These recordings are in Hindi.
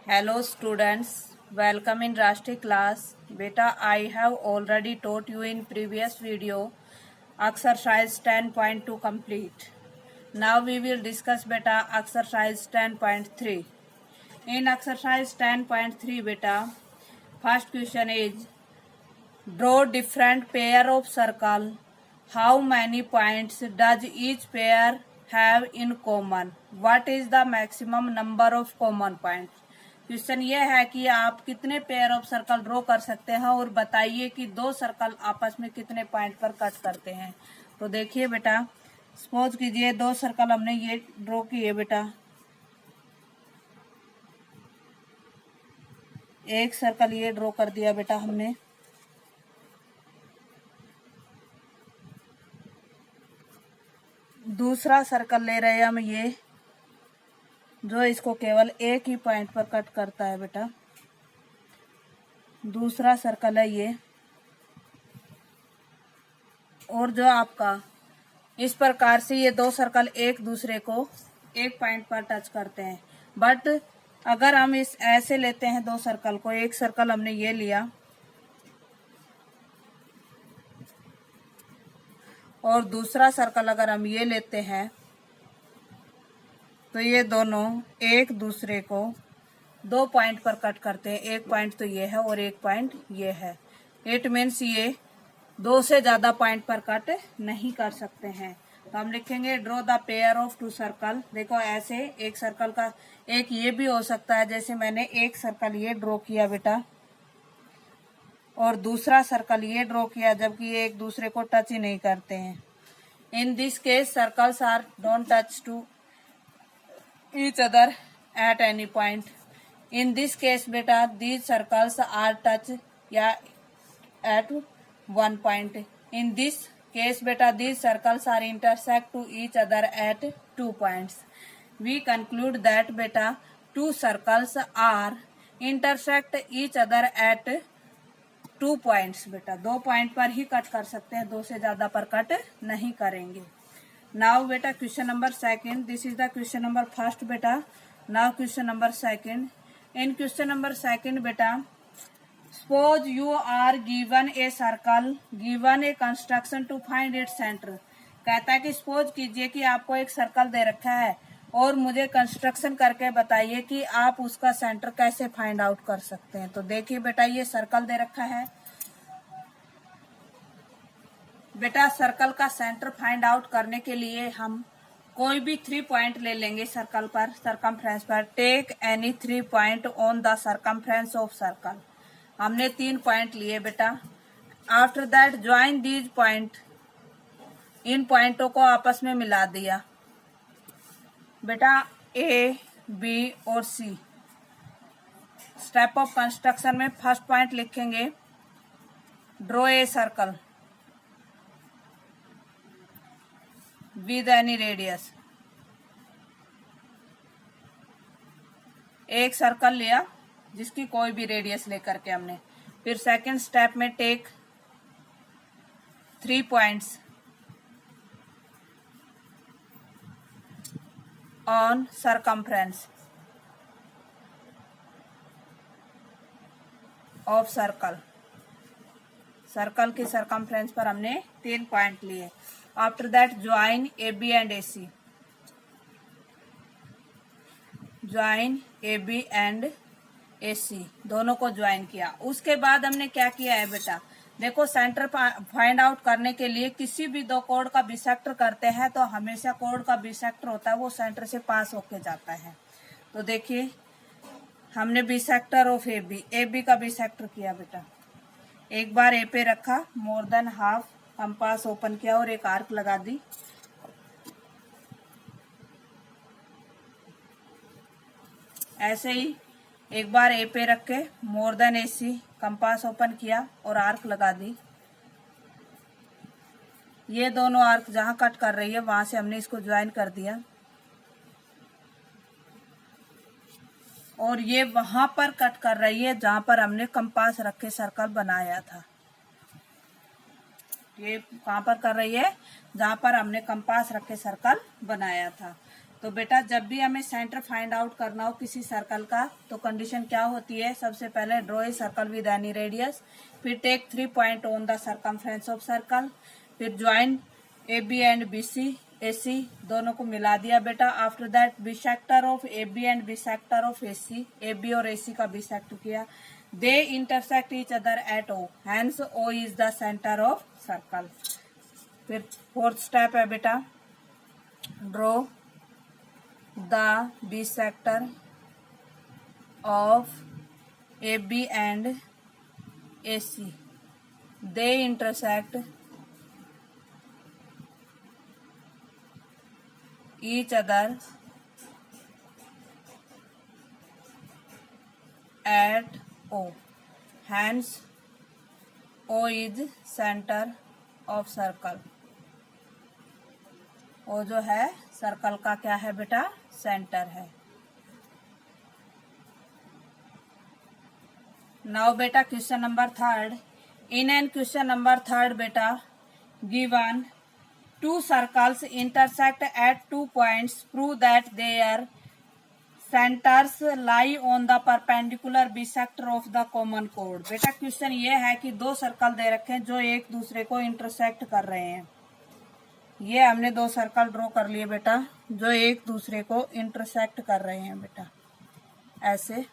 Hello students, welcome in Rashtriya class. Beta, I have already taught you in previous video exercise 10.2 complete. Now we will discuss beta exercise 10.3. In exercise 10.3 beta, first question is draw different pair of circle. How many points does each pair have in common? What is the maximum number of common points? Question ये है कि आप कितने पेयर ऑफ सर्कल ड्रॉ कर सकते हैं और बताइए कि दो सर्कल आपस में कितने पॉइंट पर कट करते हैं। तो देखिए बेटा, सपोज कीजिए दो सर्कल हमने ये ड्रॉ किए बेटा। एक सर्कल ये ड्रॉ कर दिया बेटा हमने, दूसरा सर्कल ले रहे हैं हम ये, जो इसको केवल एक ही पॉइंट पर कट करता है बेटा। दूसरा सर्कल है ये, और जो आपका इस प्रकार से ये दो सर्कल एक दूसरे को एक पॉइंट पर टच करते हैं। बट अगर हम इस ऐसे लेते हैं दो सर्कल को, एक सर्कल हमने ये लिया और दूसरा सर्कल अगर हम ये लेते हैं, तो ये दोनों एक दूसरे को दो पॉइंट पर कट करते हैं। एक पॉइंट तो ये है और एक पॉइंट ये है। इट मीन्स ये दो से ज्यादा पॉइंट पर कट नहीं कर सकते हैं। तो हम लिखेंगे draw the pair of two circle. देखो ऐसे एक सर्कल का एक ये भी हो सकता है, जैसे मैंने एक सर्कल ये ड्रॉ किया बेटा और दूसरा सर्कल ये ड्रॉ किया, जबकि ये एक दूसरे को टच ही नहीं करते हैं। In this case circles are don't touch to each other at any point. In this case beta, these circles are touch at one point. In this case beta, these circles are intersect to each other at 2 points. We conclude that beta, two circles are intersect each other at 2 points. बेटा दो पॉइंट पर ही कट कर सकते हैं, दो से ज्यादा पर कट नहीं करेंगे। Now beta question number second. This is the question number first beta. Now question number second. In question number second beta, suppose you are given a circle, given a construction to find its center. कहता है कि सपोज कीजिए कि आपको एक सर्कल दे रखा है और मुझे कंस्ट्रक्शन करके बताइए कि आप उसका सेंटर कैसे फाइंड आउट कर सकते हैं। तो देखिए बेटा, ये सर्कल दे रखा है बेटा। सर्कल का सेंटर फाइंड आउट करने के लिए हम कोई भी 3 पॉइंट ले लेंगे सर्कल पर, सरकमफ्रेंस पर। Take any 3 point on the circumference of circle. हमने 3 पॉइंट लिए बेटा। After that join these point, इन पॉइंटों को आपस में मिला दिया बेटा। ए, बी और सी। स्टेप ऑफ कंस्ट्रक्शन में फर्स्ट पॉइंट लिखेंगे draw a circle with any radius. एक सर्कल लिया जिसकी कोई भी रेडियस लेकर के हमने। फिर सेकंड स्टेप में take 3 points on circumference of circle. Circle की सरकमफ्रेंस पर हमने 3 पॉइंट लिए। After that join A B and A C. Join A B and A C, दोनों को ज्वाइन किया। उसके बाद हमने क्या किया है बेटा, देखो सेंटर फाइंड आउट करने के लिए किसी भी दो कोड का बिसेक्टर करते हैं तो हमेशा कोड का बिसेक्टर होता है वो सेंटर से पास होके जाता है। तो देखिए हमने बिसेक्टर ऑफ ए बी का बिसेक्टर किया बेटा। एक बार ए पे रखा, more than half, compass open किया और एक आर्क लगा दी। ऐसे ही एक बार ए पे रख के मोर देन ए सी, कंपास ओपन किया और आर्क लगा दी। ये दोनों आर्क जहां कट कर रही है वहां से हमने इसको ज्वाइन कर दिया और ये वहां पर कट कर रही है जहां पर हमने कंपास रख के सर्कल बनाया था। ये कहां पर कर रही है, जहां पर हमने कंपास रख के सर्कल बनाया था। तो बेटा जब भी हमें सेंटर फाइंड आउट करना हो किसी सर्कल का तो कंडीशन क्या होती है, सबसे पहले draw a circle with any radius, फिर take 3 point on the circumference of circle, फिर join A B and B C A C, दोनों को मिला दिया बेटा। After that bisector of A B and bisector of A C, A B और ए सी का बिसेक्ट किया, they intersect each other at O, hence O is the centre of circle. फिर फोर्थ स्टेप है बेटा, draw the bisector of AB and AC, they intersect each other at O, hence O is center of circle। O जो है सर्कल का क्या है बेटा, सेंटर है। नाउ बेटा question number third, in an question number third बेटा given two circles intersect at 2 points, prove that their centres lie on the perpendicular bisector of the common कोड। बेटा क्वेश्चन ये है कि दो सर्कल दे रखे हैं जो एक दूसरे को इंटरसेक्ट कर रहे हैं। ये हमने दो सर्कल ड्रॉ कर लिए बेटा जो एक दूसरे को इंटरसेक्ट कर रहे हैं बेटा, ऐसे।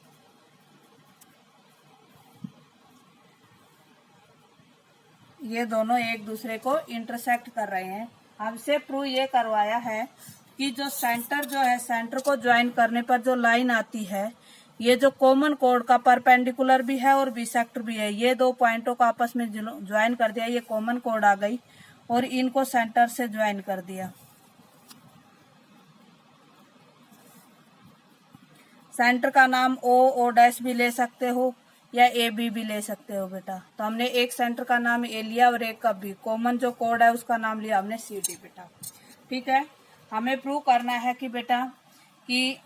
ये दोनों एक दूसरे को इंटरसेक्ट कर रहे हैं। हमसे प्रूव ये करवाया है कि जो सेंटर जो है, सेंटर को ज्वाइन करने पर जो लाइन आती है, ये जो कॉमन कोड का परपेंडिकुलर भी है और बिसेक्टर भी है, ये दो पॉइंटों को आपस में ज्वाइन कर दिया, ये कॉमन कोड आ गई और इनको सेंटर से ज्वाइन कर दिया। सेंटर का नाम ओ डैश भी ले सकते हो या ए बी भी ले सकते हो बेटा। तो हमने एक सेंटर का नाम ए लिया और एक का बी, कॉमन जो कोड है उसका नाम लिया हमने सी डी बेटा। ठीक है, हमें प्रूव करना है कि बेटा कि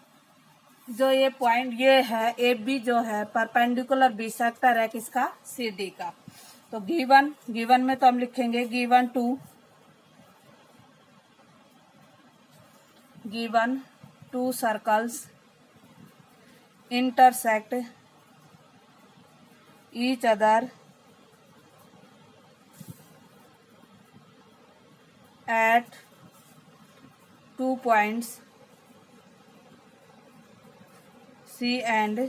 जो ये पॉइंट ये है ए बी जो है परपेंडिकुलर बिसेक्टर है किसका, सी डी का। तो गिवन में तो हम लिखेंगे given two circles intersect each other at 2 points C and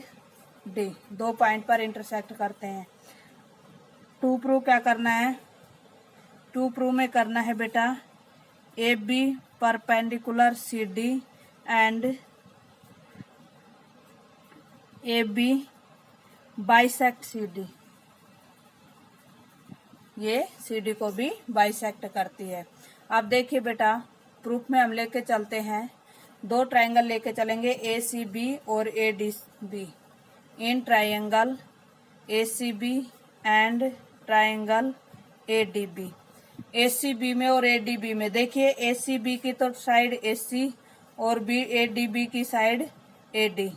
D, 2 point पर इंटरसेक्ट करते हैं। टू प्रूव क्या करना है, टू प्रूव में करना है बेटा A B perpendicular C D and A B bisect C D, ये सी डी को भी बाइसेक्ट करती है। अब देखिए बेटा प्रूफ में हम लेके चलते हैं, दो ट्रायंगल लेके चलेंगे ए सी बी और A D B, in triangle A C B and triangle A D B. A C B में और ए डी बी में देखिए ए सी बी की तो साइड ए सी और बी ए डी बी की side A D,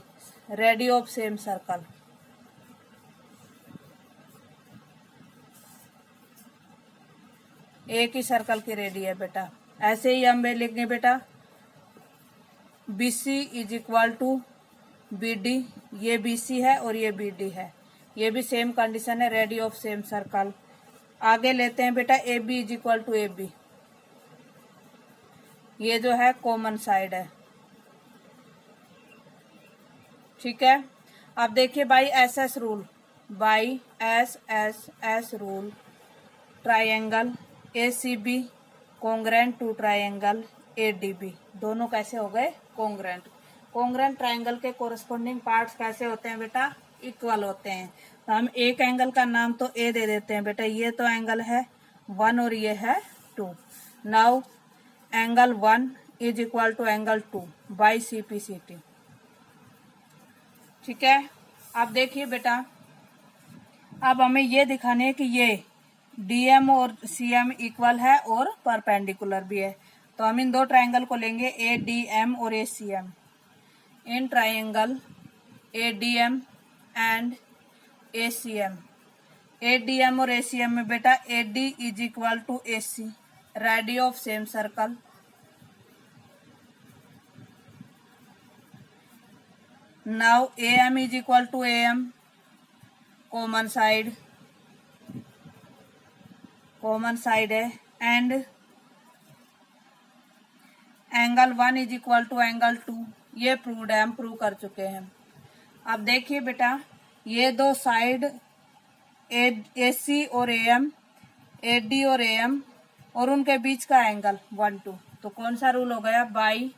radius of same circle. एक ही सर्कल की रेडियस है बेटा। ऐसे ही हम लिखेंगे बेटा B C is equal to B D, ये बी सी है और ये बी डी है, ये भी सेम कंडीशन है, रेडियस ऑफ सेम सर्कल। आगे लेते हैं बेटा A B is equal to A B, ये जो है कॉमन साइड है। ठीक है, अब देखिए by S S rule, by S S S rule triangle A C B congruent to triangle A D B, दोनों कैसे हो गए, कॉन्ग्रेंट। कॉन्ग्रेंट ट्रायंगल के कोरस्पोंडिंग पार्ट्स कैसे होते हैं बेटा, इक्वल होते हैं। तो हम एक एंगल का नाम तो ए दे देते हैं बेटा, ये तो एंगल है 1 और ये है 2। Now angle 1 is equal to angle 2 by C P C T. ठीक है, अब देखिए बेटा अब हमें ये दिखाने है कि ये डीएम और सीएम इक्वल है और परपेंडिकुलर भी है। तो हम इन दो ट्रायंगल को लेंगे ए डी एम और A C M. In triangle A D M and A C M, A D M और ए सी एम में बेटा A D is equal to A C, radius of same circle. Now AM is equal to AM, common side है, and angle 1 is equal to angle 2, ये प्रूव्ड है, हम प्रूव कर चुके हैं। अब देखिए बेटा, ये दो साइड AC और AM, AD और AM, और उनके बीच का एंगल 1 2, तो कौन सा रूल हो गया? By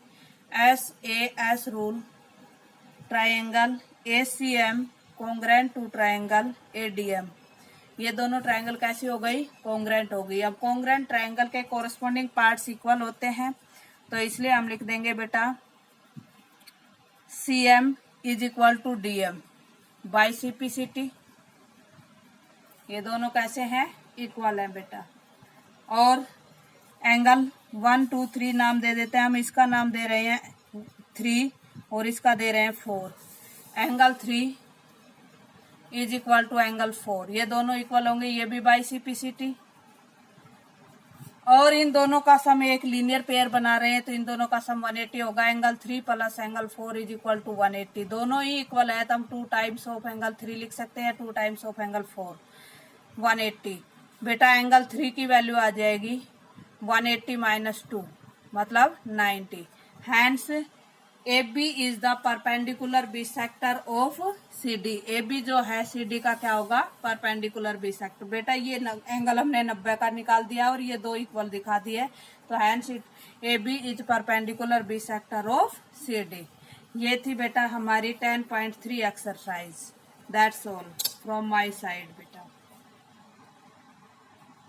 SAS rule, triangle ACM congruent to triangle ADM। ये दोनों ट्राइंगल कैसी हो गई? कॉन्ग्रेंट हो गई। अब कॉन्ग्रेंट ट्राइंगल के कोरस्पॉन्डिंग पार्ट्स इक्वल होते हैं, तो इसलिए हम लिख देंगे बेटा CM is equal to DM by CPCT। ये दोनों कैसे हैं? इक्वल है बेटा। और एंगल 1 2 3 नाम दे देते हैं हम, इसका नाम दे रहे हैं 3 और इसका दे रहे हैं 4। Angle 3 is equal to angle 4, ये दोनों इक्वल होंगे, ये भी बाई CPCT। और इन दोनों का सम एक लीनियर पेयर बना रहे हैं, तो इन दोनों का सम 180 होगा। Angle 3 plus angle 4 is equal to 180, दोनों ही इक्वल है, तो हम 2 टाइम्स ऑफ एंगल 3 लिख सकते हैं, 2 टाइम्स ऑफ एंगल 4, 180। बेटा एंगल 3 की वैल्यू आ जाएगी 180 माइनस 2 मतलब 90। Hence AB is the perpendicular bisector of CD। AB जो है CD का क्या होगा? Perpendicular bisector. बेटा ये एंगल हमने 90 का निकाल दिया और ये दो इक्वल दिखा दिए, तो hence AB is perpendicular bisector of CD। ये थी बेटा हमारी 10.3 exercise. That's all from my side बेटा।